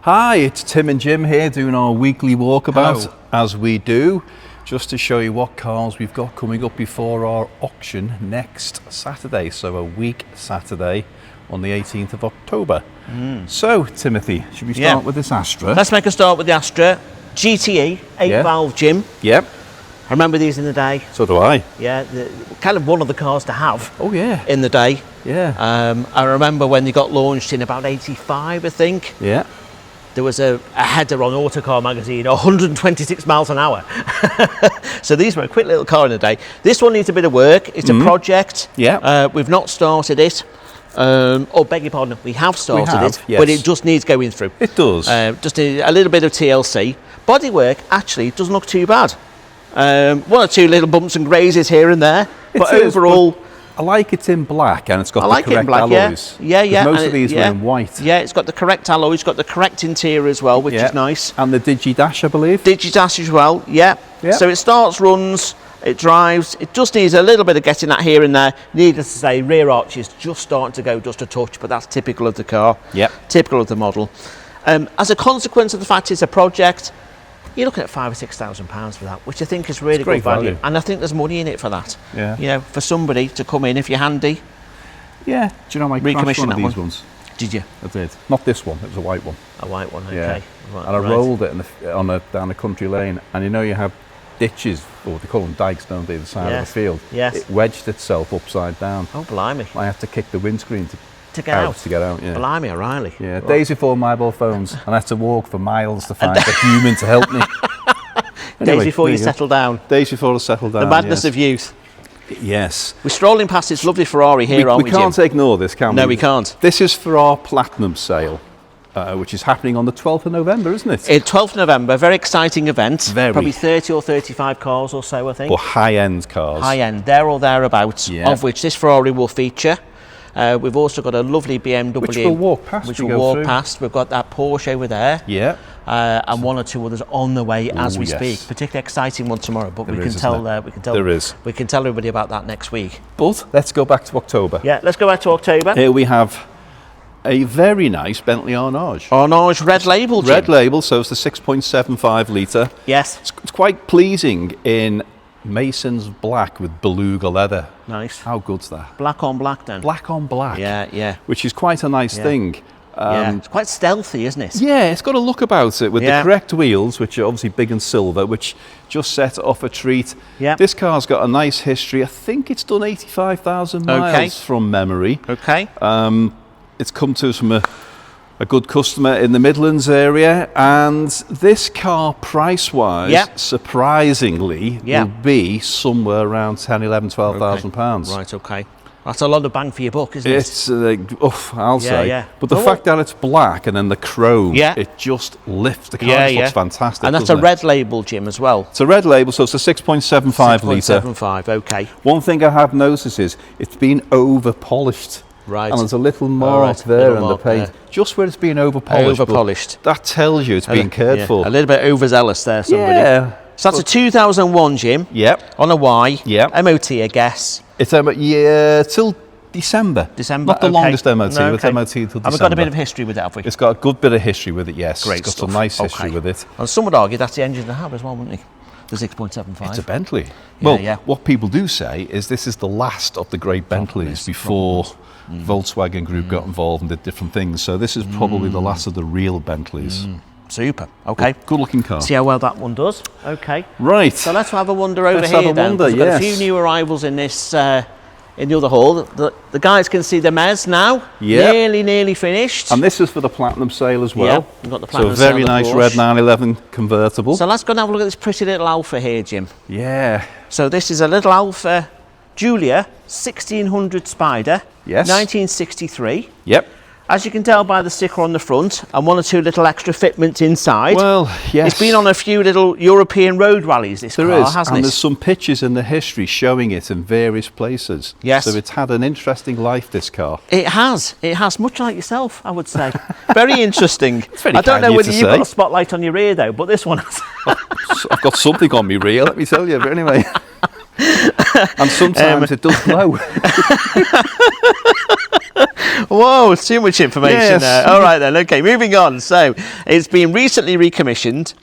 Hi, it's Tim and Jim here doing our weekly walkabout. Hello. As we do, just to show you what cars we've got coming up before our auction next Saturday, so a week Saturday on the 18th of October. So Timothy, should we start with this Astra? Let's make a start with the Astra GTE 8-valve, Jim. Yep. I remember these in the day. So do I. Yeah, kind of one of the cars to have. Oh yeah. In the day. Yeah. I remember when they got launched in about 85, I think. Yeah. There was a header on Autocar magazine, 126 miles an hour. So these were a quick little car in the day. This one needs a bit of work. It's a project. Yeah. We've not started it. Oh, beg your pardon, we have started it, yes. but it just needs going through. It does. Just a little bit of TLC. Bodywork actually doesn't look too bad. One or two little bumps and grazes here and there, but overall... I like it in black, and it's got the correct alloys. Yeah. Most of these were in white. Yeah, it's got the correct alloys, got the correct interior as well, which is nice. And the Digi-Dash, I believe. Digi-Dash as well, yeah. So it starts, runs, it drives. It just needs a little bit of getting that here and there. Needless to say, rear arch is just starting to go just a touch, but that's typical of the car. Yep. Typical of the model. As a consequence of the fact it's a project, you're looking at £5,000 or £6,000 for that, which I think is really good value. And I think there's money in it for that. Yeah. You know, for somebody to come in, if you're handy. Yeah. Do you know I crashed one of these ones? Did you? I did. Not this one. It was a white one. A white one. Okay. Yeah. Right, and I rolled it down a country lane, and you know you have ditches, or they call them dikes, don't they, the side of the field. Yes. It wedged itself upside down. Oh, blimey! I had to kick the windscreen to get out. Yeah. Blimey, O'Reilly. Yeah. Right. Days before mobile phones, and I had to walk for miles to find a human to help me. Anyway, days before you settle down. Days before I settle down. The madness of youth. Yes. We're strolling past this lovely Ferrari here, aren't we, We can't ignore this, can we? No, we can't. This is for our Platinum sale, which is happening on the 12th of November, isn't it? 12th of November, very exciting event. Very. Probably 30 or 35 cars or so, I think. Or high-end cars. High-end, there or thereabouts, of which this Ferrari will feature. We've also got a lovely BMW. Which we'll walk past. Which we'll walk past. We've got that Porsche over there. Yeah. And one or two others on the way as we speak. Particularly exciting one tomorrow, but we can tell everybody about that next week. But let's go back to October. Yeah, let's go back to October. Here we have a very nice Bentley Arnage. Arnage red label, Jim. Red label, so it's the 6.75 litre. Yes. It's quite pleasing in Mason's black with beluga leather. Nice. How good's that? Black on black then. Black on black. Yeah. Which is quite a nice thing. It's quite stealthy, isn't it? Yeah, it's got a look about it with the correct wheels, which are obviously big and silver, which just set off a treat. Yeah. This car's got a nice history. I think it's done 85,000 miles from memory. Okay. It's come to us from a good customer in the Midlands area, and this car price-wise, surprisingly, will be somewhere around 10, 11, 12,000 pounds. Right, okay. That's a lot of bang for your buck, isn't it? It's, I'll say. Yeah. But the fact that it's black and then the chrome, it just lifts the car. It looks fantastic. And that's a red label, Jim, as well. It's a red label, so it's a 6.75 litre. 6.75, okay. One thing I have noticed is it's been over-polished. Right. And there's a little mark there in the paint, just where it's been over-polished. Over-polished. That tells you it's been cared for. A little bit overzealous there, somebody. Yeah. So that's a 2001, Jim. Yep. On a Y. Yep. MOT, I guess. It's till December. Not the longest MOT, but it's MOT till December. And we've got a bit of history with it, have we? It's got a good bit of history with it, yes. Great It's got stuff. some nice history with it. And some would argue that's the engine to have as well, wouldn't they? The 6.75. It's a Bentley. What people do say is this is the last of the great Bentleys before Volkswagen Group got involved and did different things. So this is probably the last of the real Bentleys. Super. Okay. Good looking car. See how well that one does. Okay. Right. So let's have a wander over here then. We've got a few new arrivals in this in the other hall. The guys can see the Mez now. Yeah. Nearly finished. And this is for the Platinum sale as well. Yeah, we've got the Platinum sale. So a very nice red 911 convertible. So let's go and have a look at this pretty little Alfa here, Jim. Yeah. So this is a little Alfa Giulia 1600 Spider. Yes. 1963. Yep. As you can tell by the sticker on the front and one or two little extra fitments inside. Well, yes. It's been on a few little European road rallies, this car, hasn't it? And there's some pictures in the history showing it in various places. Yes. So it's had an interesting life, this car. It has, much like yourself, I would say. Very interesting. I don't know whether you've got a spotlight on your rear though, but this one has. I've got something on my rear, let me tell you, but anyway. And sometimes it does glow. Whoa, too much information there. All right then, okay, moving on. So, it's been recently recommissioned.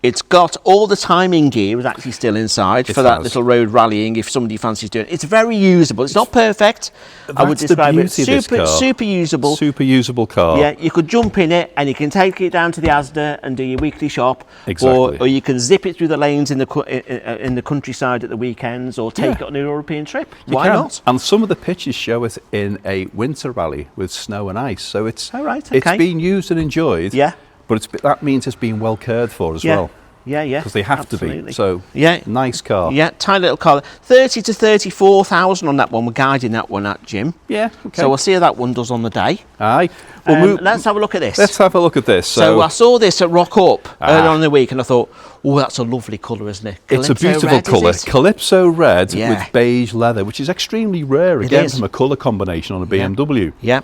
It's got all the timing gear is actually still inside for that little road rallying if somebody fancies doing it. It's very usable. It's not perfect. I would describe it super usable. Super usable car. Yeah, you could jump in it and you can take it down to the Asda and do your weekly shop. Exactly. Or you can zip it through the lanes in the countryside at the the or take it on a European trip. Why not? And some of the pictures show it in a winter rally with snow and ice. So it's it's being used and enjoyed. Yeah. But that means it's being well cared for as well. Yeah, yeah. Because they have to be. So, nice car. Yeah, tiny little car. 30 to 34,000 on that one. We're guiding that one at Jim. Yeah, okay. So we'll see how that one does on the day. Aye. Let's have a look at this. Let's have a look at this. So I saw this at Rock Up earlier on in the week and I thought, oh, that's a lovely colour, isn't it? It's a beautiful colour. Calypso red with beige leather, which is extremely rare, again, from a colour combination on a BMW. Yeah.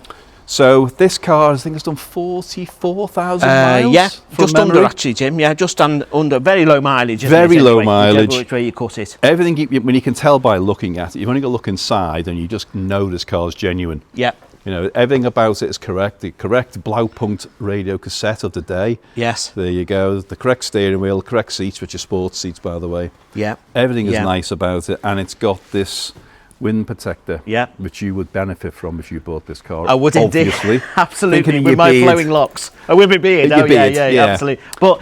So this car, I think, has done 44,000 miles. Yeah, just under actually, Jim. Yeah, just under. Very low mileage. Very low mileage. Which way you cut it. Everything, when you can tell by looking at it, you've only got to look inside and you just know this car's genuine. Yeah. You know, everything about it is correct. The correct Blaupunkt radio cassette of the day. Yes. There you go. The correct steering wheel, correct seats, which are sports seats, by the way. Yeah. Everything is nice about it, and it's got this wind protector, which you would benefit from if you bought this car. I would obviously. indeed. Absolutely, with my flowing locks. With my beard. Yeah, absolutely. But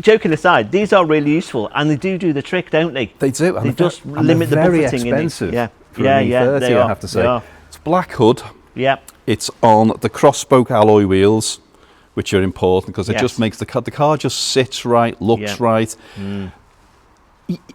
joking aside, these are really useful, and they do the trick, don't they? They do. They just limit the very buffeting. Expensive. Yeah, for an E30, they I are. have to say. It's black hood. Yeah. It's on the cross-spoke alloy wheels, which are important because it just makes the car just sits right, looks right.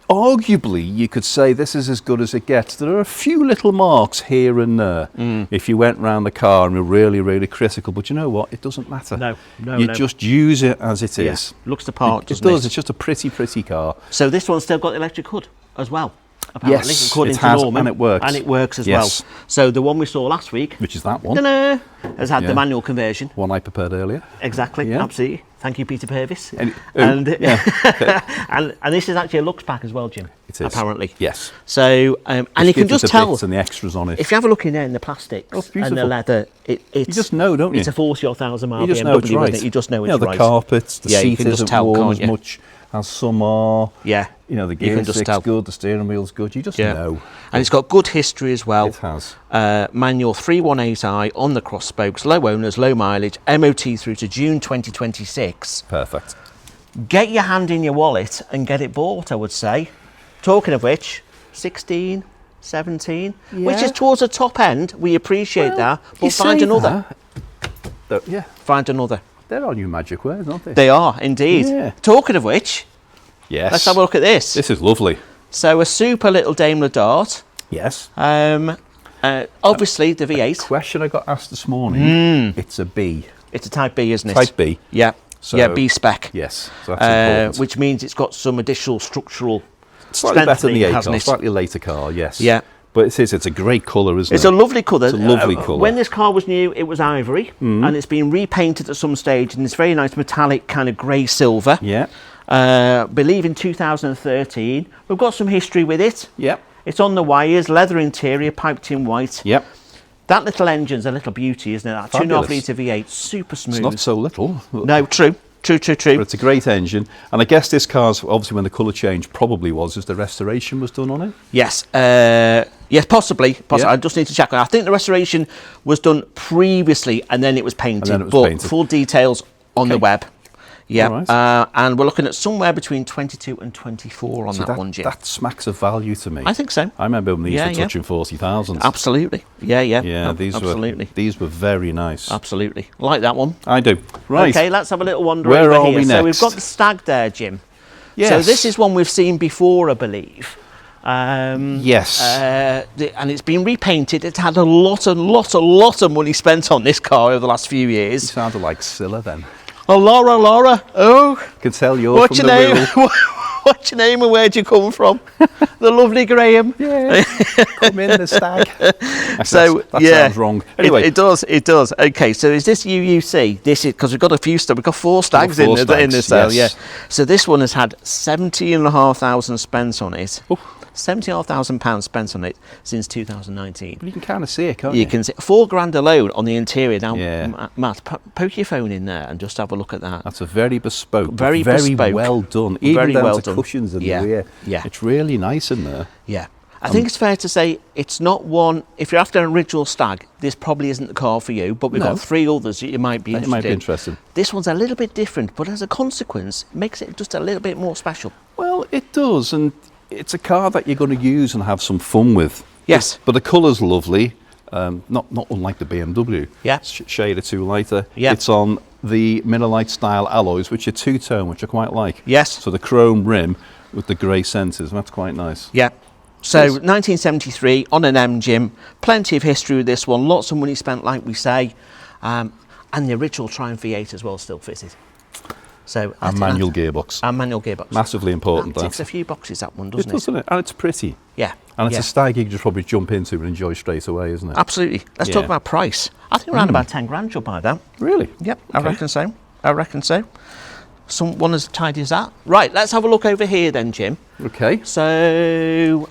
Arguably, you could say this is as good as it gets. There are a few little marks here and there if you went round the car and were really, really critical. But you know what? It doesn't matter. No. You just use it as it is. Looks the part, doesn't it? It's just a pretty, pretty car. So this one's still got the electric hood as well, apparently, yes, according it has, to Norman. and it works. And it works as well. So the one we saw last week, which is that one, has had the manual conversion. One I prepared earlier. Exactly, absolutely. Thank you, Peter Purvis. And this is actually a Lux pack as well, Jim. It is. Apparently. Yes. So, and you can just tell. And the extras on it. If you have a look in there in the plastics and the leather, it's... You just know, don't you? It's a 40,000 mile BMW, it's right. You just know it's right. The carpets, the seat isn't warm as you? much as some are. Yeah. You know, the gear stick's good, the steering wheel's good. You just know. And it's got good history as well. It has. Manual 318i on the cross spokes, low owners, low mileage, MOT through to June 2026. Perfect. Get your hand in your wallet and get it bought, I would say. Talking of which, 16, 17, which is towards the top end. We appreciate that, but find another. Find another. They're our new magic words, aren't they? They are, indeed. Yeah. Talking of which, let's have a look at this. This is lovely. So a super little Daimler Dart. Yes. Obviously the V8. Question I got asked this morning. It's a B. It's a Type B, isn't it? Type B. Yeah. So, B spec. Yes. So that's important. Which means it's got some additional structural slightly better than the A-car, slightly later car, yes. Yeah. But it's a great colour, isn't it? It's a lovely colour. It's a lovely colour. When this car was new, it was ivory, and it's been repainted at some stage, and it's very nice metallic kind of grey silver. Yeah. Believe in 2013. We've got some history with it. Yep. It's on the wires, leather interior, piped in white. Yep. That little engine's a little beauty, isn't it? That 2.5 litre V8, super smooth. It's not so little. No, true. True. But it's a great engine. And I guess this car's, obviously when the colour change probably was the restoration was done on it? Yes. Yes, possibly. Yeah. I just need to check. I think the restoration was done previously and then it was painted. Full details on the web. Yeah. Right. And we're looking at somewhere between 22 and 24 on that one, Jim. That smacks of value to me. I think so. I remember when these were touching 40,000. Absolutely. Yeah. These were very nice. Absolutely. Like that one. I do. Right. Okay, let's have a little wander Where over are here. we next? So we've got the Stag there, Jim. Yes. So this is one we've seen before, I believe. Yes. And it's been repainted. It's had a lot of money spent on this car over the last few years. You sounded like Scylla then. Oh, Laura. Oh. I can tell you're What's from your the name? What's your name and where'd you come from? The lovely Graham. Yeah. Come in, the Stag. So that sounds wrong. Anyway. It does. Okay, so is this UUC? This is because we've got a few we've got 4 Stags in this sale, yes. So this one has had 17,500 spent on it. £70,000 spent on it since 2019. But you can kind of see it, can't you? You can see £4,000 alone on the interior. Now, Matt, poke your phone in there and just have a look at that. That's a very bespoke, very bespoke, well done. Even very down well to done. cushions in the rear. Yeah, it's really nice in there. Yeah. I think it's fair to say it's not one, if you're after an original Stag, this probably isn't the car for you, but we've got 3 others that you might be interested in. This one's a little bit different, but as a consequence, it makes it just a little bit more special. Well, it does, and it's a car that you're going to use and have some fun with. Yes. But the colour's lovely, not unlike the BMW. Yeah. Shade or 2 lighter. Yeah. It's on the Miller-Lite style alloys, which are 2-tone, which I quite like. Yes. So the chrome rim with the grey centres, that's quite nice. Yeah. So 1973 on an M-Gym, plenty of history with this one, lots of money spent, like we say, and the original Triumph V8 as well still fitted. So and manual gearbox. And manual gearbox. Massively important. That ticks a few boxes, that one, doesn't it? Doesn't it? And it's pretty. Yeah. And it's a Stag you can just probably jump into and enjoy straight away, isn't it? Absolutely. Let's talk about price. I think around about 10 grand you'll buy that. Really? Yep, okay. I reckon so. One as tidy as that. Right, let's have a look over here then, Jim. Okay. So,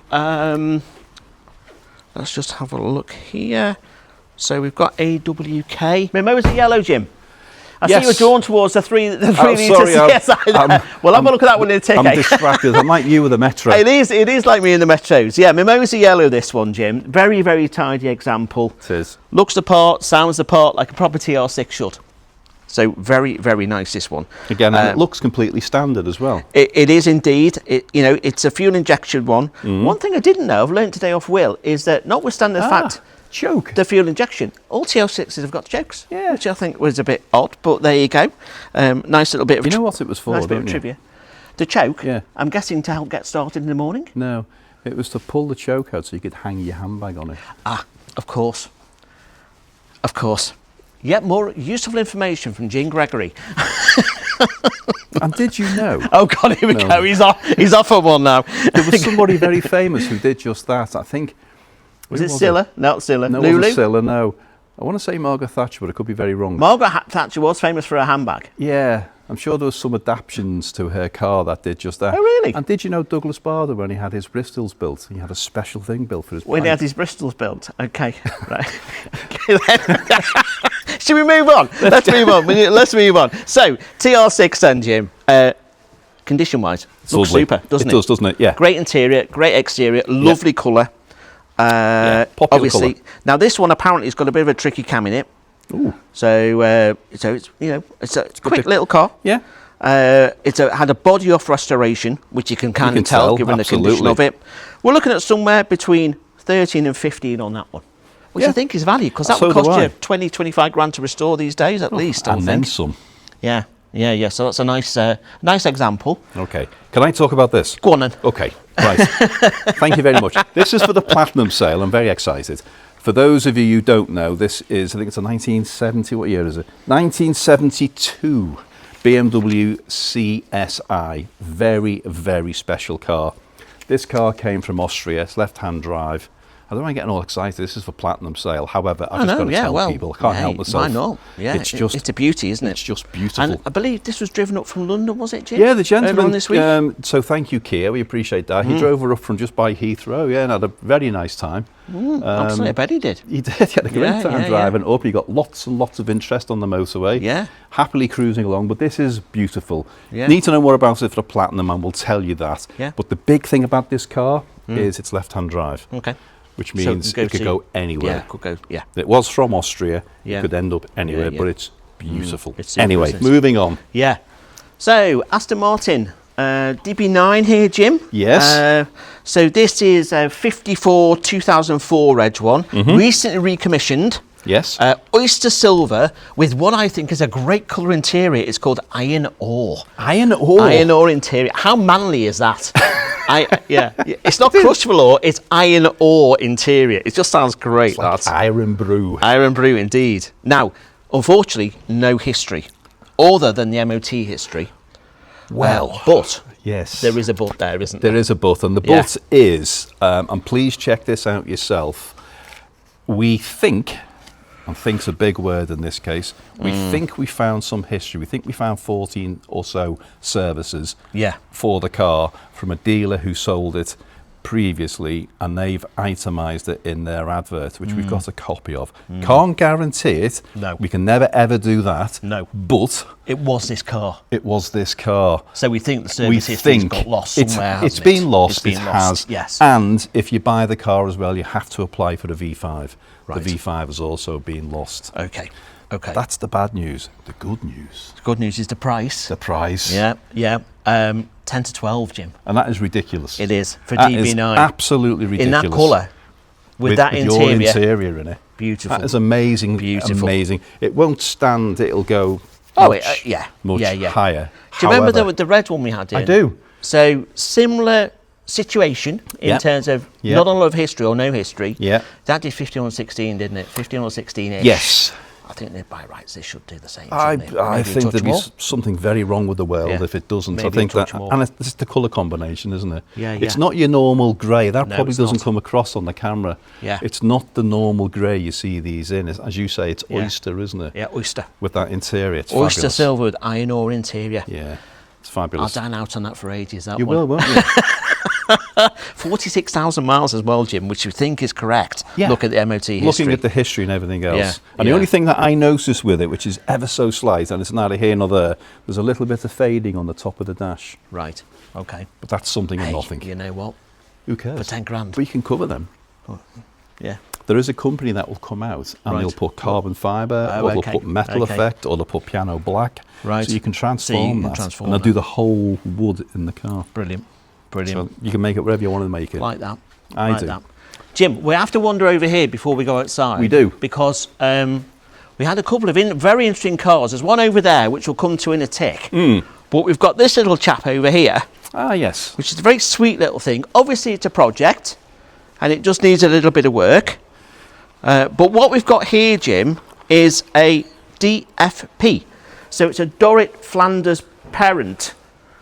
let's just have a look here. So we've got AWK. Mimosa yellow, Jim. I see you're drawn towards the 3 litre CSI. We'll have a look at that one in a tick. I'm distracted. I'm like you with the Metro. It is like me in the Metros. Yeah, Mimosa yellow, this one, Jim. Very, very tidy example. It is. Looks the part, sounds the part like a proper TR6 should. So very, very nice, this one. Again, and it looks completely standard as well. It is indeed. It's a fuel injection one. One thing I didn't know, I've learned today off Will, is that notwithstanding the fact the fuel injection, all TR6s have got chokes, which I think was a bit odd, but there you go. Nice little bit of... You know what it was for, nice bit of trivia. The choke? Yeah. I'm guessing to help get started in the morning? No, it was to pull the choke out so you could hang your handbag on it. Ah, of course. Of course. Yet more useful information from Jean Gregory. And did you know? Oh God, here we go. He's off on one now. There was somebody very famous who did just that. I think. Was it Scylla? Not Scylla. No, it wasn't Scylla. No, I want to say Margaret Thatcher, but I could be very wrong. Margaret Thatcher was famous for her handbag. Yeah, I'm sure there was some adaptations to her car that did just that. Oh really? And did you know Douglas Bader, when he had his Bristols built, he had a special thing built for his. When he had his Bristols built. Okay, right. Should we move on? Let's move on. Let's move on. So, TR6 then, Jim. Condition-wise, looks super, doesn't it? It does, doesn't it? Yeah. Great interior, great exterior, lovely colour. Popular obviously, colour. Now this one apparently has got a bit of a tricky cam in it. Ooh. So it's it's a quick little car. Yeah. Had a body off restoration, which you can kind of tell given the condition of it. We're looking at somewhere between 13 and 15 on that one, which I think is value, because that would cost you 20, 25 grand to restore these days at least. And then some. Yeah. So that's a nice example. Okay. Can I talk about this? Go on then. Okay. Right. Thank you very much. This is for the Platinum sale. I'm very excited. For those of you who don't know, this is, I think it's a 1970, what year is it? 1972 BMW CSI. Very, very special car. This car came from Austria. It's left-hand drive. I don't mind getting all excited. This is for Platinum sale. However, I've just got to tell people. I can't help myself. Why not? Yeah, it's a beauty, isn't it? It's just beautiful. And I believe this was driven up from London, was it, Jim? Yeah, the gentleman this week. So thank you, Kia. We appreciate that. He drove her up from just by Heathrow. Yeah, and had a very nice time. Absolutely, I bet he did. He did. He had a great time driving up. He got lots and lots of interest on the motorway. Yeah. Happily cruising along. But this is beautiful. Yeah. Need to know more about it for the Platinum, and we'll tell you that. Yeah. But the big thing about this car is it's left-hand drive. Okay. Which means it could go anywhere. Yeah, it could go, yeah. It was from Austria. Yeah. It could end up anywhere, but it's beautiful. It's super, anyway, moving on. Yeah. So, Aston Martin, DB9 here, Jim. Yes. So this is a 54 2004 reg one, recently recommissioned. Yes. Oyster silver with what I think is a great colour interior. It's called iron ore. Iron ore? Iron ore interior. How manly is that? It's not crushable ore, it's iron ore interior. It just sounds great. It's like iron brew. Iron brew indeed. Now, unfortunately, no history other than the MOT history. Well, but yes, there is a but there, isn't there? There is a but, and the but is, and please check this out yourself, we think, and think's a big word in this case, we think we found some history. We think we found 14 or so services for the car from a dealer who sold it previously, and they've itemised it in their advert, which we've got a copy of. Can't guarantee it. No. We can never ever do that. No. But it was this car. It was this car. So we think the service history's got lost somewhere. It's been lost. It has. Yes. And if you buy the car as well, you have to apply for the V5. Right. The V5 has also been lost. Okay. Okay. That's the bad news. The good news. The good news is the price. The price. Yeah. Yeah. 10 to 12, Jim. And that is ridiculous. It is for that DB9. Is absolutely ridiculous. In that colour, with that your interior in it. Beautiful. That is amazing. Beautiful. Amazing. It won't stand. It'll go. Much higher. Do you remember the red one we had in? I do. So similar situation in terms of not a lot of history or no history. Yeah. That did 15 on 16, didn't it? 15 on 16-ish. Yes. I think by rights they should do the same. I think there'd be something very wrong with the world if it doesn't. Maybe I think that, more. and it's the colour combination, isn't it? Yeah, It's not your normal grey. That No, probably it's doesn't not. come across on the camera. Yeah. It's not the normal grey you see these in. As you say, it's oyster, isn't it? Yeah, oyster. With that interior, it's Oyster fabulous. silver with iron ore interior. Yeah, it's fabulous. I'll dine out on that for ages. That You one. will, won't you? 46,000 miles as well, Jim, which you think is correct. Yeah. Look at the MOT history. Looking at the history and everything else. Yeah, And the only thing that I noticed with it, which is ever so slight, and it's neither here nor there, there's a little bit of fading on the top of the dash. Right, okay. But that's something and nothing. You know what? Who cares? For 10 grand. We can cover them. Oh, yeah. There is a company that will come out and they'll put carbon fibre, or they'll put metal effect, or they'll put piano black. Right. So you can transform that. Transform and they'll do the whole wood in the car. Brilliant. Brilliant. So you can make it whatever you want to make it. Like that. I do. That. Jim, we have to wander over here before we go outside. We do. Because we had a couple of very interesting cars. There's one over there, which we'll come to in a tick. But we've got this little chap over here. Ah, yes. Which is a very sweet little thing. Obviously, it's a project, and it just needs a little bit of work. But what we've got here, Jim, is a DFP. So it's a Dorrit Flanders parent.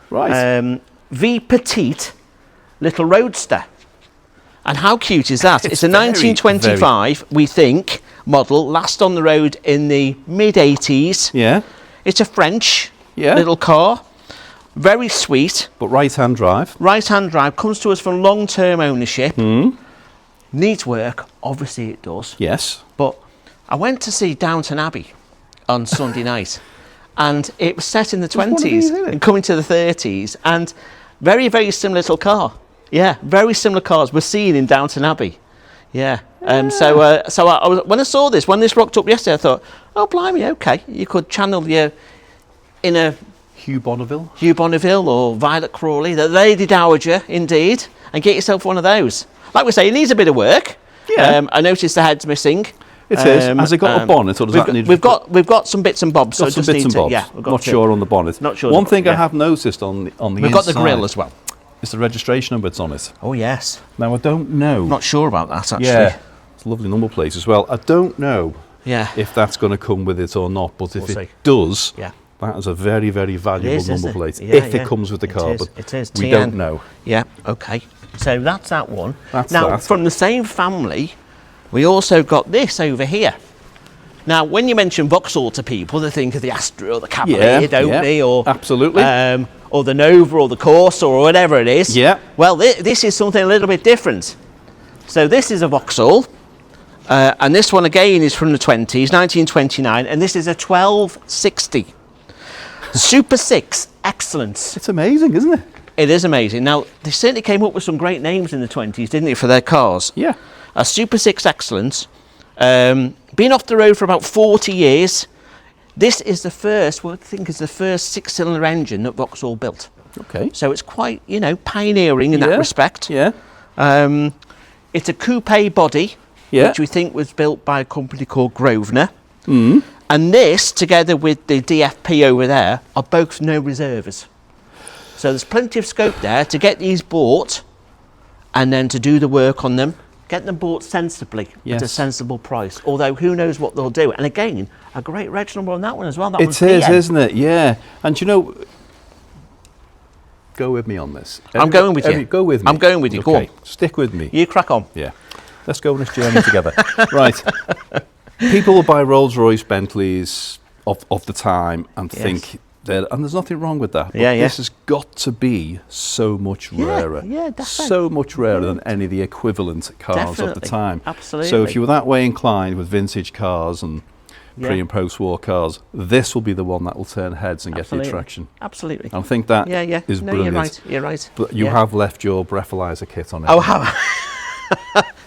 Right. V Petite little roadster. And how cute is that? It's a 1925, we think, model, last on the road in the mid-80s. Yeah. It's a French little car. Very sweet. But right-hand drive. Right-hand drive. Comes to us from long-term ownership. Needs work. Obviously it does. Yes. But I went to see Downton Abbey on Sunday night. And it was set in the 20s and coming to the 30s. And very, very similar little car. Yeah, very similar cars we're seeing in Downton Abbey. Yeah. So I was, when I saw this, when this rocked up yesterday, I thought, oh, blimey, okay. You could channel your inner Hugh Bonneville or Violet Crawley, the Lady Dowager, indeed, and get yourself one of those. Like we say, it needs a bit of work. Yeah. I noticed the head's missing. It is. Has it got a bonnet, or does that need? We've got some bits and bobs. Got some bits and bobs. Yeah, not sure on the bonnet. Not sure. One thing I have noticed on the we've inside got the grille as well. Is the registration number that's on it. Oh yes. Now I don't know. Not sure about that actually. Yeah, it's a lovely number plate as well. I don't know. Yeah. If that's going to come with it or not, but if it does, that is a very, very valuable number plate. If it comes with the car, but it is. We don't know. Yeah. Okay. So that's that one. That's now that. From the same family, we also got this over here. Now, when you mention Vauxhall to people, they think of the Astra or the Cavalier, don't they? Or absolutely. Or the Nova or the Corsa or whatever it is. Yeah. Well, this is something a little bit different. So this is a Vauxhall, and this one again is from the 20s, 1929, and this is a 1260. Super 6 Excellence. It's amazing, isn't it? It is amazing. Now, they certainly came up with some great names in the 20s, didn't they, for their cars? Yeah. A Super 6 Excellence. Been off the road for about 40 years. This is the first, what I think is the first 6-cylinder engine that Vauxhall built. Okay. So it's quite, pioneering in that respect. Yeah. It's a coupe body, which we think was built by a company called Grosvenor. And this, together with the DFP over there, are both no reserves. So there's plenty of scope there to get these bought and then to do the work on them. Get them bought sensibly at a sensible price. Although who knows what they'll do. And again, a great reg number on that one as well. That it is, isn't it? Yeah. And go with me on this. I'm going with you. Go with me. I'm going with you. Okay. Go on. Stick with me. You crack on. Yeah. Let's go on this journey together. Right. People will buy Rolls-Royce Bentleys of the time and think And there's nothing wrong with that. But Yeah, yeah. this has got to be so much rarer. Yeah, definitely. So much rarer than any of the equivalent cars of the time. Absolutely. So if you were that way inclined with vintage cars and pre and post-war cars, this will be the one that will turn heads and get the attraction. Absolutely. I think that is brilliant. You're right. You're right. But you have left your breathalyzer kit on it. Oh, how?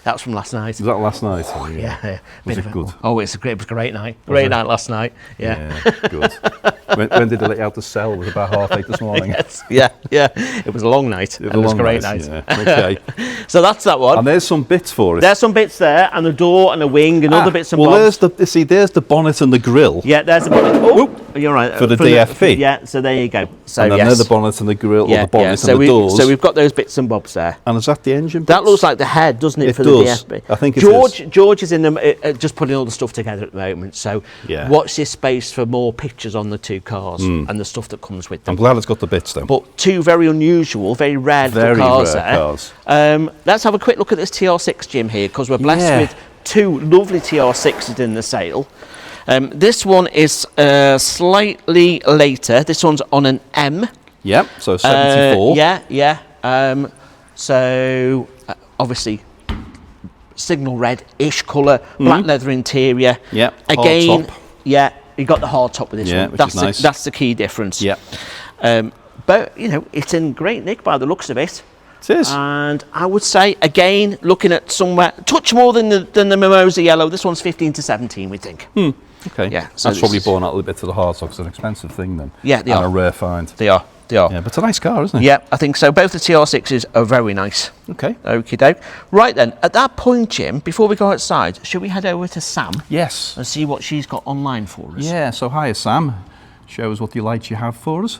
That was from last night. Was that last night? Oh, yeah. Was it good? Oh, it was a great night. Great night last night. Yeah. Good. when did they let you out to sell? It was about 8:30 this morning. Yes. Yeah. It was a long night. It was a great night. Yeah. Okay. So that's that one. And there's some bits for it. There's some bits there, and the door and the wing and other bits and bobs. There's the bonnet and the grille. Yeah, there's the bonnet. Oh, you're right. For the DFP. Yeah, so there you go. So and then there's the bonnet and the grille, or the bonnet so and the doors. So we've got those bits and bobs there. And is that the engine bits? That looks like the head, doesn't it, for does. the DFP? I think George is in them, just putting all the stuff together at the moment. So watch this space for more pictures on the two cars and the stuff that comes with them. I'm glad it's got the bits then. But two very unusual, very rare cars there. Let's have a quick look at this TR6, Jim, here, because we're blessed with two lovely TR6s in the sale. This one is slightly later. This one's on an M. Yep, so 74. So obviously signal red-ish colour, black leather interior. Yep, again, hard top. Yeah, you got the hard top with this one. Which is nice. That's the key difference. Yep. But you know, it's in great nick by the looks of it. It is. And I would say, again, looking at somewhere touch more than the Mimosa yellow. This one's 15 to 17, we think. Okay. Yeah. So that's probably borne out a little bit to the hard top. It's an expensive thing then. Yeah, they are. And a rare find. They are. Yeah, but it's a nice car, isn't it? Yeah, I think so. Both the TR6s are very nice. Okay. Okie doke. Right then, at that point, Jim, before we go outside, should we head over to Sam? Yes. And see what she's got online for us? Yeah, so hiya, Sam. Show us what delights you have for us.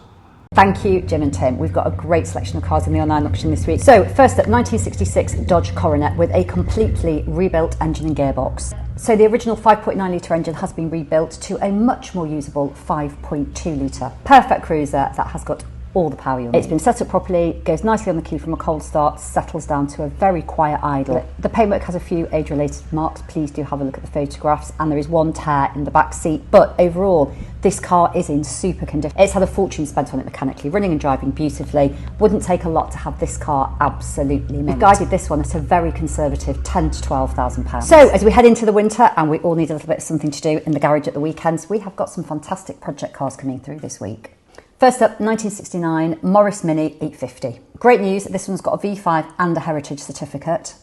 Thank you, Jim and Tim. We've got a great selection of cars in the online auction this week. So, first up, 1966 Dodge Coronet with a completely rebuilt engine and gearbox. So the original 5.9 litre engine has been rebuilt to a much more usable 5.2 litre. Perfect cruiser that has got all the power you need. It's been set up properly, goes nicely on the key from a cold start, settles down to a very quiet idle. The paintwork has a few age-related marks. Please do have a look at the photographs, and there is one tear in the back seat, but overall this car is in super condition. It's had a fortune spent on it mechanically, running and driving beautifully. Wouldn't take a lot to have this car absolutely mint. We've guided this one at a very conservative £10,000 to £12,000. So as we head into the winter and we all need a little bit of something to do in the garage at the weekends, we have got some fantastic project cars coming through this week. First up, 1969 Morris Mini 850. Great news, this one's got a V5 and a heritage certificate.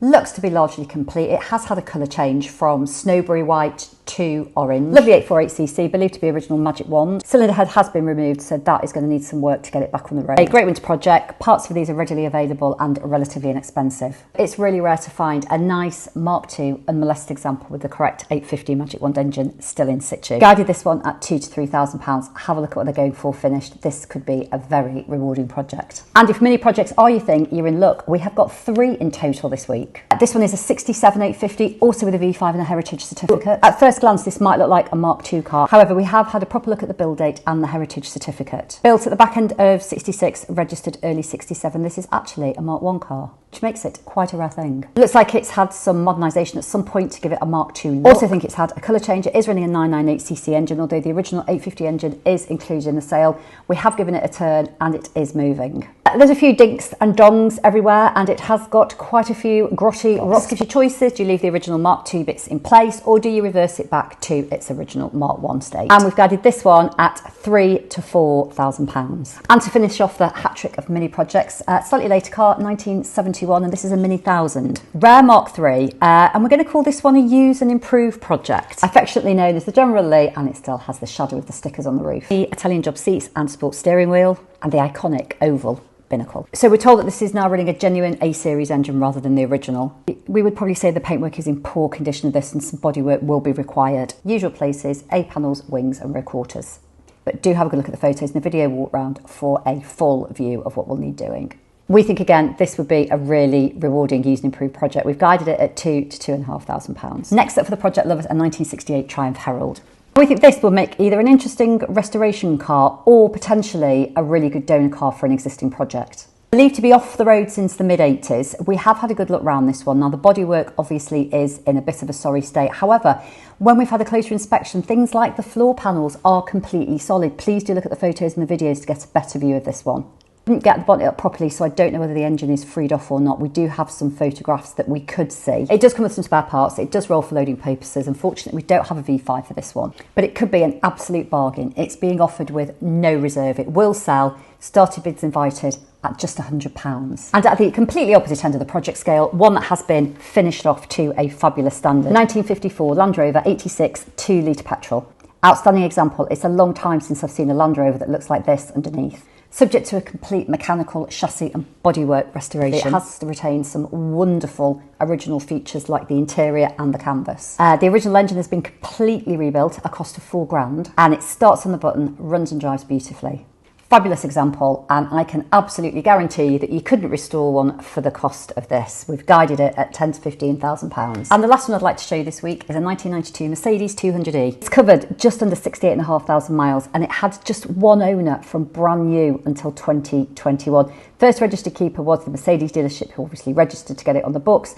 Looks to be largely complete. It has had a colour change from snowberry white to orange. Lovely 848cc, believed to be original Magic Wand. Cylinder head has been removed, so that is going to need some work to get it back on the road. A great winter project. Parts for these are readily available and relatively inexpensive. It's really rare to find a nice Mark II unmolested example with the correct 850 Magic Wand engine still in situ. Guided this one at £2,000 to £3,000. Have a look at what they're going for finished. This could be a very rewarding project. And if mini projects are your thing, you're in luck. We have got 3 in total this week. This one is a 67 850, also with a V5 and a heritage certificate. At first glance, this might look like a Mark II car. However, we have had a proper look at the build date and the heritage certificate. Built at the back end of 66, registered early 67, this is actually a Mark I car, which makes it quite a rare thing. It looks like it's had some modernisation at some point to give it a Mark II look. Also think it's had a colour change. It is running a 998cc engine, although the original 850 engine is included in the sale. We have given it a turn and it is moving. There's a few dinks and dongs everywhere, and it has got quite a few grotty rocks. Gives you choices. Do you leave the original Mark II bits in place, or do you reverse it back to its original Mark I state? And we've guided this one at £3,000 to £4,000. And to finish off the hat trick of mini projects, slightly later car, 1971, and this is a Mini 1000. Rare Mark III, and we're going to call this one a use and improve project. Affectionately known as the General Lee, and it still has the shadow of the stickers on the roof. The Italian job seats and sports steering wheel, and the iconic oval binnacle. So we're told that this is now running a genuine A-series engine rather than the original. We would probably say the paintwork is in poor condition of this and some bodywork will be required. Usual places, A-panels, wings and rear quarters. But do have a good look at the photos and the video walk round for a full view of what we'll need doing. We think again this would be a really rewarding use and improve project. We've guided it at £2,000 to £2,500. Next up for the project lovers, a 1968 Triumph Herald. We think this will make either an interesting restoration car or potentially a really good donor car for an existing project. Believed to be off the road since the mid-80s, we have had a good look round this one. Now, the bodywork obviously is in a bit of a sorry state. However, when we've had a closer inspection, things like the floor panels are completely solid. Please do look at the photos and the videos to get a better view of this one. Didn't get the bonnet up properly, so I don't know whether the engine is freed off or not. We do have some photographs that we could see. It does come with some spare parts. It does roll for loading purposes. Unfortunately, we don't have a V5 for this one, but it could be an absolute bargain. It's being offered with no reserve. It will sell. Started bids invited at just £100. And at the completely opposite end of the project scale, one that has been finished off to a fabulous standard. 1954 Land Rover 86 2-litre petrol. Outstanding example. It's a long time since I've seen a Land Rover that looks like this underneath. Subject to a complete mechanical, chassis and bodywork restoration. It has retained some wonderful original features like the interior and the canvas. The original engine has been completely rebuilt at a cost of £4,000, and it starts on the button, runs and drives beautifully. Fabulous example, and I can absolutely guarantee you that you couldn't restore one for the cost of this. We've guided it at £10,000 to £15,000. And the last one I'd like to show you this week is a 1992 Mercedes 200e. It's covered just under 68,500 miles, and it had just one owner from brand new until 2021. First registered keeper was the Mercedes dealership, who obviously registered to get it on the books.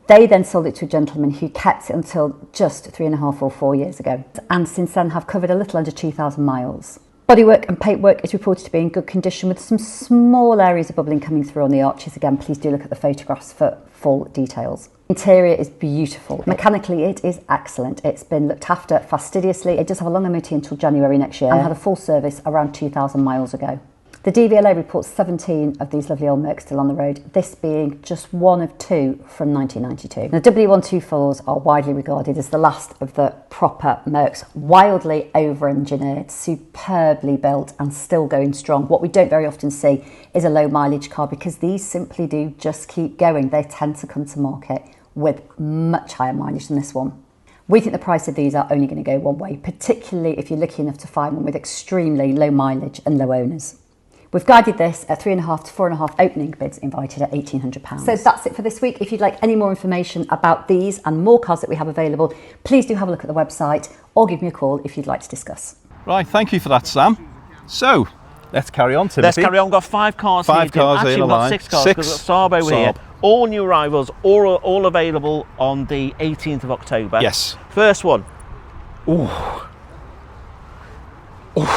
They then sold it to a gentleman who kept it until just 3.5 or 4 years ago, and since then have covered a little under 2,000 miles. Bodywork and paintwork is reported to be in good condition, with some small areas of bubbling coming through on the arches. Again, please do look at the photographs for full details. Interior is beautiful. Mechanically, it is excellent. It's been looked after fastidiously. It does have a long MOT until January next year and had a full service around 2,000 miles ago. The DVLA reports 17 of these lovely old Mercs still on the road, this being just one of 2 from 1992. The W124s are widely regarded as the last of the proper Mercs, wildly over-engineered, superbly built and still going strong. What we don't very often see is a low mileage car, because these simply do just keep going. They tend to come to market with much higher mileage than this one. We think the price of these are only going to go one way, particularly if you're lucky enough to find one with extremely low mileage and low owners. We've guided this at 3.5 to 4.5, opening bids invited at £1,800. So that's it for this week. If you'd like any more information about these and more cars that we have available, please do have a look at the website or give me a call if you'd like to discuss. Right, thank you for that, Sam. So, let's carry on, Timothy. Let's carry on. We've got 5 cars here. 5 cars Actually, in a we've got line. 6 cars, because we've got Saab over here. All new arrivals, all available on the 18th of October. Yes. First one. Ooh. Ooh.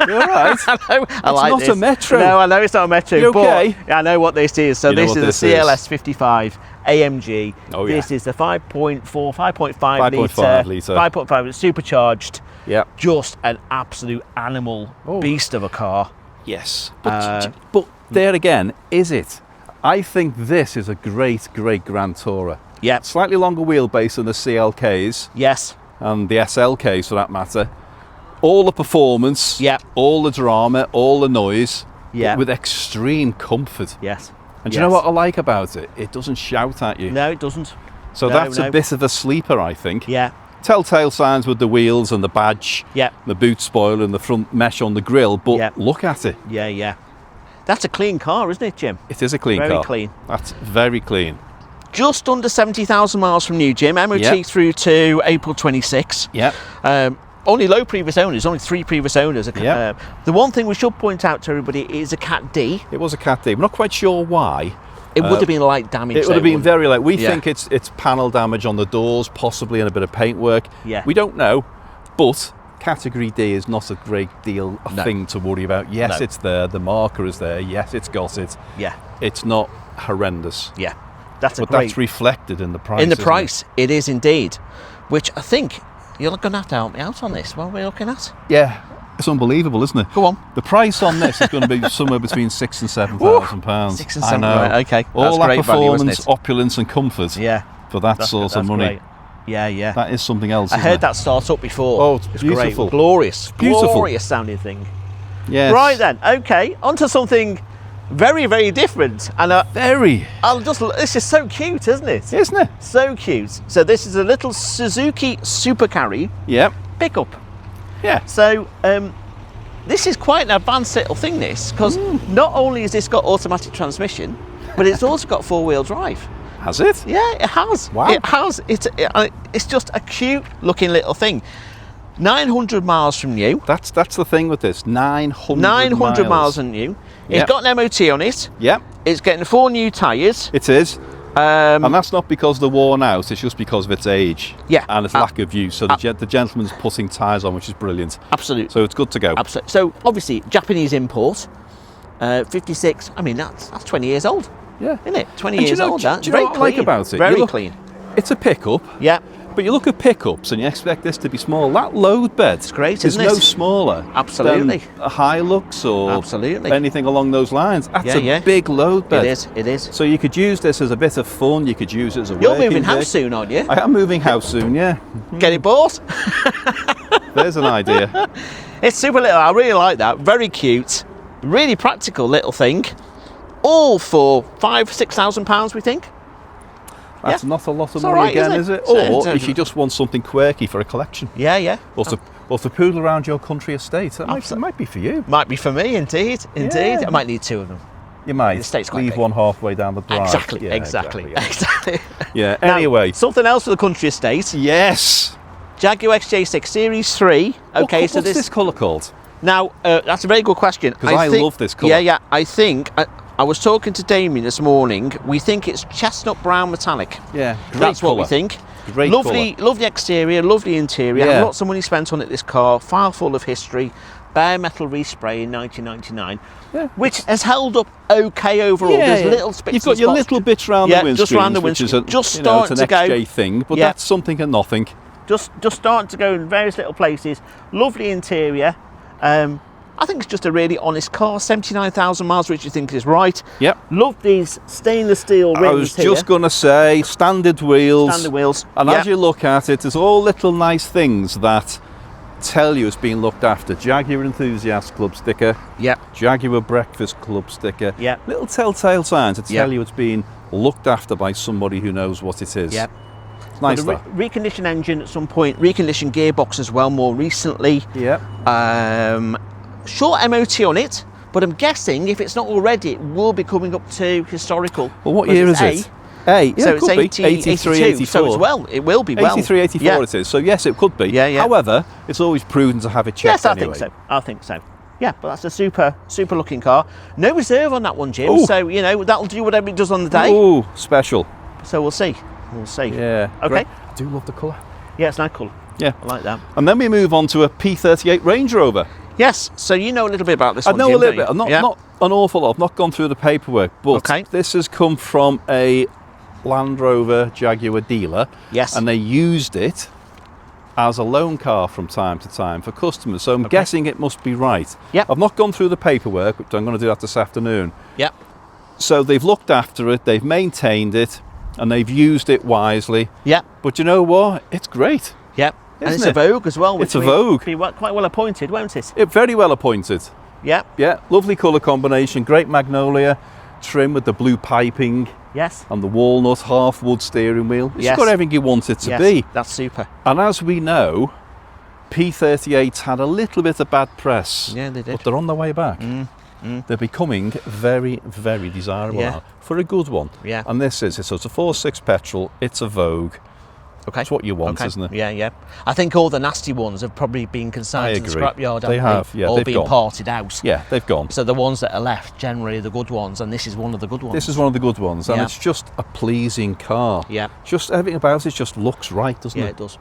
You're right. I like not this. a Metro. No, I know it's not a Metro. You okay? But I know what this is. So this is the CLS 55 AMG. Oh, yeah. This is the 5.5 litre. 5.5 supercharged. Yeah. Just an absolute animal beast of a car. Yes. But there again, is it? I think this is a great Grand Tourer. Yeah. Slightly longer wheelbase than the CLKs. Yes. And the SLKs for that matter. All the performance, all the drama, all the noise, with extreme comfort. Yes. And do you know what I like about it? It doesn't shout at you. No, it doesn't. So that's a bit of a sleeper, I think. Yeah. Telltale signs with the wheels and the badge, the boot spoiler and the front mesh on the grille, but look at it. Yeah, yeah. That's a clean car, isn't it, Jim? It is a clean car. Very clean. That's very clean. Just under 70,000 miles from new, Jim. MOT through to April 26. Yeah. Only low previous owners, only 3 previous owners. The one thing we should point out to everybody is a Cat D. It was a Cat D. We're not quite sure why. It would have been light damage. It would have been very light. We think it's panel damage on the doors, possibly, and a bit of paintwork. Yeah. We don't know, but Category D is not a great deal of thing to worry about. Yes, it's there. The marker is there. Yes, it's got it. Yeah. It's not horrendous. Yeah. That's reflected in the price. In the price, it is indeed. Which I think you're going to have to help me out on this. What are we looking at? Yeah, it's unbelievable, isn't it? Go on. The price on this is going to be somewhere between £6,000 and £7,000. £6,000 and £7,000. Right, okay. All that performance, value, isn't it? opulence, and comfort. Yeah. For that sort of money. Great. Yeah, yeah. That is something else. I heard that start up before. Oh, it's beautiful. Great. Glorious. Beautiful. Glorious sounding thing. Yes. Right then. Okay. Onto something very, very different. And this is so cute, isn't it? Isn't it? So cute. So this is a little Suzuki Super Carry pickup. Yeah. So this is quite an advanced little thing, this, because not only has this got automatic transmission, but it's also got 4-wheel drive. Has it? Yeah, it has. Wow. It has. It's just a cute looking little thing. 900 miles from new. That's the thing with this. 900 miles from new. It's got an MOT on it. Yep. It's getting 4 new tyres. It is. And that's not because they're worn out, it's just because of its age. Yeah. And its lack of use. So the gentleman's putting tyres on, which is brilliant. Absolutely. So it's good to go. Absolutely. So obviously, Japanese import, 56, I mean, that's 20 years old. Yeah. Isn't it? 20 years old, that. Do you know what I like about it? Very clean. It's a pickup. Yeah. But you look at pickups and you expect this to be small. That load bed it's great, is isn't no it? smaller Absolutely. than a Hilux or anything along those lines. That's a big load bed. It is. So you could use this as a bit of fun. You could use it as a You're working moving house day. soon, aren't you? I am moving house soon, yeah. Get it bought? There's an idea. It's super little. I really like that. Very cute. Really practical little thing. All for £5,000-6,000, we think. That's not a lot of money again, is it? Or if you just want something quirky for a collection. Yeah. Or to poodle around your country estate. That might be for you. Might be for me, indeed. Yeah. I might need 2 of them. You might. The estate's quite leave big. one halfway down the drive. Exactly. Yeah, Now, anyway. something else for the country estate. Yes. Jaguar XJ6 Series 3. Okay, What's this colour called? Now, that's a very good question. Because I love this colour. Yeah. I think... I was talking to Damien this morning. We think it's chestnut brown metallic. Yeah, great That's colour. what we think. Great lovely exterior, lovely interior. Yeah. Lots of money spent on it. This car, file full of history. Bare metal respray in 1999, which has held up okay overall. There's little bits. You've got your little bits round the windscreen, just round the windscreen. Just starting to go. It's an XJ thing, but that's something and nothing. Just starting to go in various little places. Lovely interior. I think it's just a really honest car. 79,000 miles, which you think is right. Yep. Love these stainless steel rims. I was just going to say, standard wheels. Standard wheels. And as you look at it, there's all little nice things that tell you it's been looked after. Jaguar Enthusiast Club sticker. Yep. Jaguar Breakfast Club sticker. Yep. Little telltale signs to tell you it's been looked after by somebody who knows what it is. Yep. It's nice. Reconditioned engine at some point. Reconditioned gearbox as well more recently. Yep. Short MOT on it, but I'm guessing if it's not already, it will be coming up to historical. Well, what year is it? A. Yeah, so it could it's be. 83, 84. So it will be well. 83, 84 it is. So yes, it could be. Yeah. However, it's always prudent to have it checked anyway. I think so. Yeah, but that's a super looking car. No reserve on that one, Jim. Ooh. So, that'll do whatever it does on the day. Ooh, special. So we'll see. Yeah. Okay. Great. I do love the colour. Yeah, it's a nice colour. Yeah. I like that. And then we move on to a P38 Range Rover. Yes, so you know a little bit about this one, I know Jim, a little don't bit. you? Not an awful lot. I've not gone through the paperwork, but this has come from a Land Rover Jaguar dealer. Yes. And they used it as a loan car from time to time for customers. So I'm guessing it must be right. Yep. I've not gone through the paperwork, but I'm going to do that this afternoon. Yep. So they've looked after it, they've maintained it, and they've used it wisely. Yep. But you know what? It's great. Yep. And it's it? a Vogue as well. Which it's a Vogue. Be quite well appointed, won't it? Very well appointed. Yep. Yeah, lovely colour combination, great magnolia trim with the blue piping. Yes. And the walnut half wood steering wheel. It's got everything you want it to be. That's super. And as we know, P38s had a little bit of bad press. Yeah, they did. But they're on their way back. They're becoming very, very desirable now for a good one. Yeah. And this is it. So it's a 4.6 petrol. It's a Vogue. Okay. It's what you want, isn't it? Yeah. I think all the nasty ones have probably been consigned to the scrapyard. They have, yeah. All been parted out. Yeah, they've gone. So the ones that are left, generally the good ones, and this is one of the good ones. This is one of the good ones, and it's just a pleasing car. Yeah. Just everything about it just looks right, doesn't it? Yeah, it does.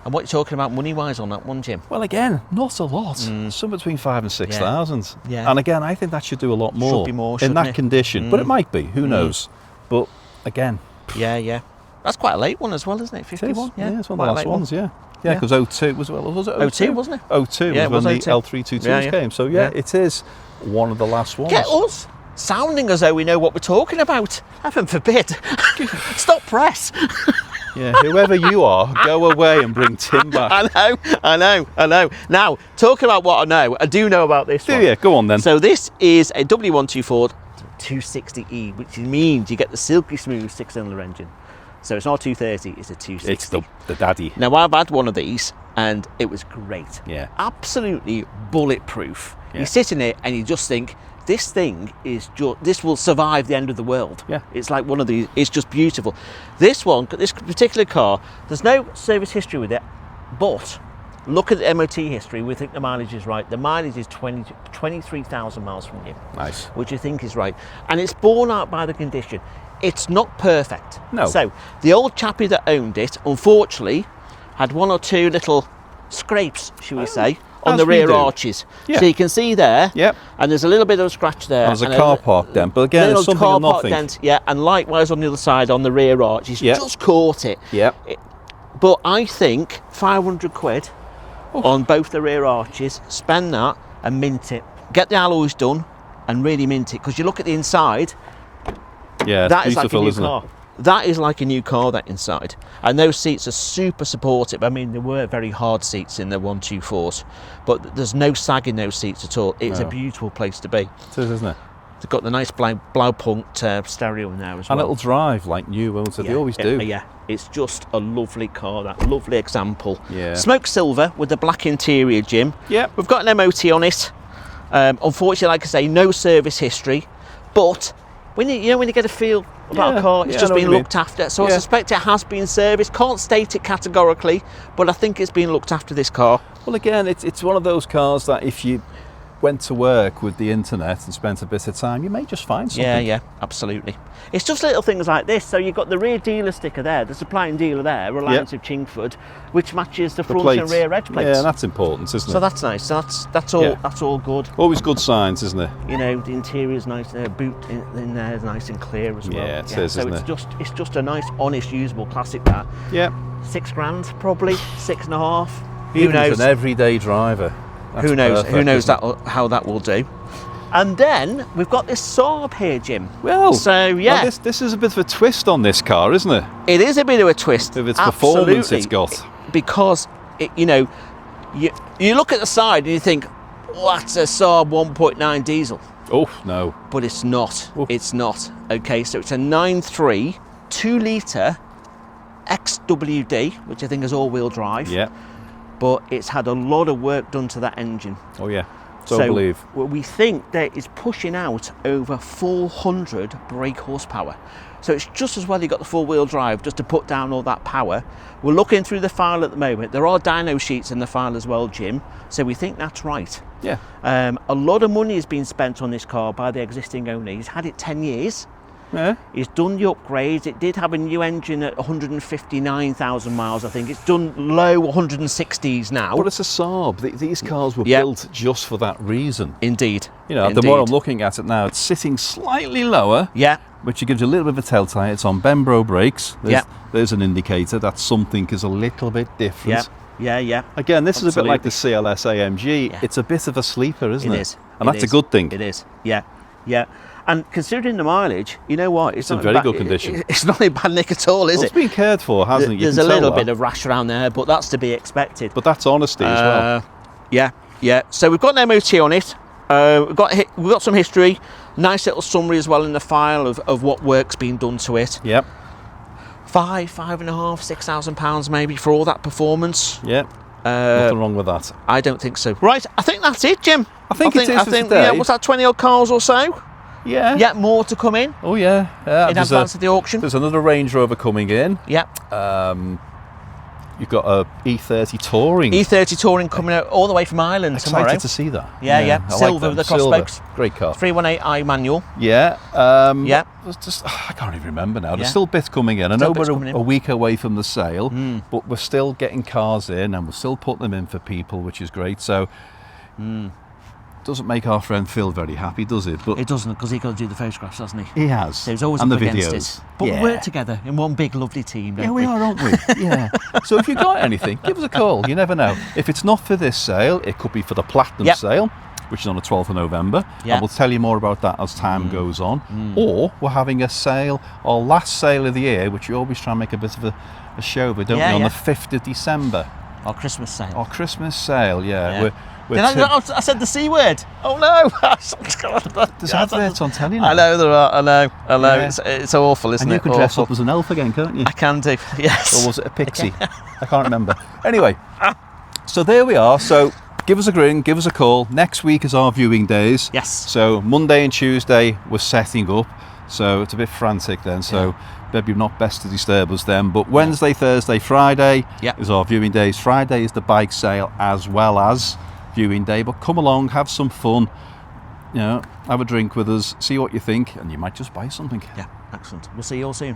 And what are you talking about money-wise on that one, Jim? Well, again, not a lot. Somewhere between 5,000 and 6,000. Yeah. And again, I think that should do a lot more. Should be more, in that condition. But it might be. Who knows? But again. Yeah. That's quite a late one as well, isn't it? 51? Yeah, it's one of the last ones, yeah. Yeah, because 02 was it 02? 02, wasn't it? 02 was when the L322s came. So yeah, it is one of the last ones. Get us sounding as though we know what we're talking about. Heaven forbid. Stop press. Yeah, whoever you are, go away and bring Tim back. I know. Now, talking about what I know, I do know about this one. Do you? Go on then. So this is a W124 260E, which means you get the silky smooth 6-cylinder engine. So it's not a 230, it's a 260. It's the daddy. Now, I've had one of these and it was great. Yeah. Absolutely bulletproof. Yeah. You sit in it and you just think, this thing is this will survive the end of the world. Yeah. It's like one of these, it's just beautiful. This particular car, there's no service history with it, but look at the MOT history, we think the mileage is right. The mileage is 23,000 miles from new. Nice. Which I think is right. And it's borne out by the condition. It's not perfect. No. So, the old chappie that owned it, unfortunately, had one or two little scrapes, shall we say, on the rear arches. Yeah. So you can see there, Yep. and there's a little bit of a scratch there. There's a car park dent, but again, it's something or nothing. Dent, yeah, and likewise on the other side on the rear arch, he's just caught it. Yeah. But I think 500 quid on both the rear arches, spend that and mint it. Get the alloys done and really mint it, because you look at the inside, that is like a new car. That is like a new car, that inside. And those seats are super supportive. I mean, there were very hard seats in the 124s, but there's no sag in those seats at all. It's a beautiful place to be. It is, isn't it? They've got the nice Blaupunkt stereo in there as well. And it'll drive like new, won't it? They always do. Yeah, it's just a lovely car, that lovely example. Yeah. Smoke silver with the black interior, Jim. Yeah. We've got an MOT on it. Unfortunately, like I say, no service history, but when you get a feel about a car, it's just been looked after. So I suspect it has been serviced. Can't state it categorically, but I think it's been looked after, this car. Well, again, it's one of those cars that if you went to work with the internet and spent a bit of time, you may just find something. Yeah, absolutely. It's just little things like this. So you've got the rear dealer sticker there, the supplying dealer there, Reliance of Chingford, which matches the front and rear edge plates. Yeah, that's important, isn't it? So that's nice. That's all. That's all good. Always good signs, isn't it? You know, the interior's nice. The boot in there is nice and clear as well. Yeah, it is, so isn't it? It's just a nice, honest, usable classic. That. Yeah. £6,000 probably, 6.5. Who knows? An everyday driver. That's who knows? Perfect, who knows how that will do? And then we've got this Saab here, Jim. Well, so yeah, well, this is a bit of a twist on this car, isn't it? It is a bit of a twist. With its performance it's got. Because you look at the side and you think, what's a Saab 1.9 diesel? Oh no! But it's not. Oof. It's not. Okay, so it's a 9.3 2-litre XWD, which I think is all-wheel drive. Yeah. But it's had a lot of work done to that engine. Oh yeah. So I believe. We think that it's pushing out over 400 brake horsepower. So it's just as well you got the four-wheel drive just to put down all that power. We're looking through the file at the moment. There are dyno sheets in the file as well, Jim. So we think that's right. Yeah. A lot of money has been spent on this car by the existing owner. He's had it 10 years. Yeah. He's done the upgrades. It did have a new engine at 159,000 miles, I think. It's done low 160s now. But it's a Saab. These cars were built just for that reason. Indeed. You know, the more I'm looking at it now, it's sitting slightly lower. Yeah. Which gives you a little bit of a telltale. It's on Benbro brakes. There's an indicator that something is a little bit different. Yeah. Again, this is a bit like the CLS AMG. Yeah. It's a bit of a sleeper, isn't it? It is. And that's a good thing. It is. Yeah. And considering the mileage, you know what? It's in very good condition. It's not in bad nick at all, is it? It's been cared for, hasn't it? There's a little bit of rash around there, but that's to be expected. But that's honesty as well. Yeah. So we've got an MOT on it. We've got some history. Nice little summary as well in the file of what work's been done to it. Yep. £5,500, £6,000 maybe for all that performance. Yep. Nothing wrong with that. I don't think so. Right, I think that's it, Jim. I think it is for today. Yeah, what's that, 20 odd cars or so? Yeah. Yet more to come in. Oh yeah. In advance of the auction. There's another Range Rover coming in. Yep. You've got a E30 Touring. E30 Touring coming out all the way from Ireland tomorrow. Excited to see that. Yeah. Silver with the crossspokes. Great car. 318i manual. Yeah. Just I can't even remember now. There's still bits coming in. I know we're a week away from the sale, but we're still getting cars in and we're still putting them in for people, which is great. So doesn't make our friend Phil very happy, does it? But it doesn't, because he's got to do the photographs, hasn't he? He has. So he's always and up the against videos. it. But we work together in one big lovely team, don't we? Yeah, we are, aren't we? Yeah. So if you've got anything, give us a call. You never know. If it's not for this sale, it could be for the Platinum sale, which is on the 12th of November. And we'll tell you more about that as time goes on. Or we're having a sale, our last sale of the year, which we always try and make a bit of a show of it, don't we? On the 5th of December. Our Christmas sale. Our Christmas sale, yeah. I said the C word. Oh no! There's adverts on telly now. I know there are. I know. Yeah. It's awful, isn't it? And you can dress up as an elf again, can't you? I can do. Yes. Or was it a pixie? I can't remember. Anyway, so there we are. So give us a ring, give us a call. Next week is our viewing days. Yes. So Monday and Tuesday we're setting up. So it's a bit frantic then. So maybe not best to disturb us then. But Wednesday, Thursday, Friday is our viewing days. Friday is the bike sale as well as viewing day. But come along, have some fun. You know, have a drink with us, see what you think, and you might just buy something. Yeah, excellent. We'll see you all soon.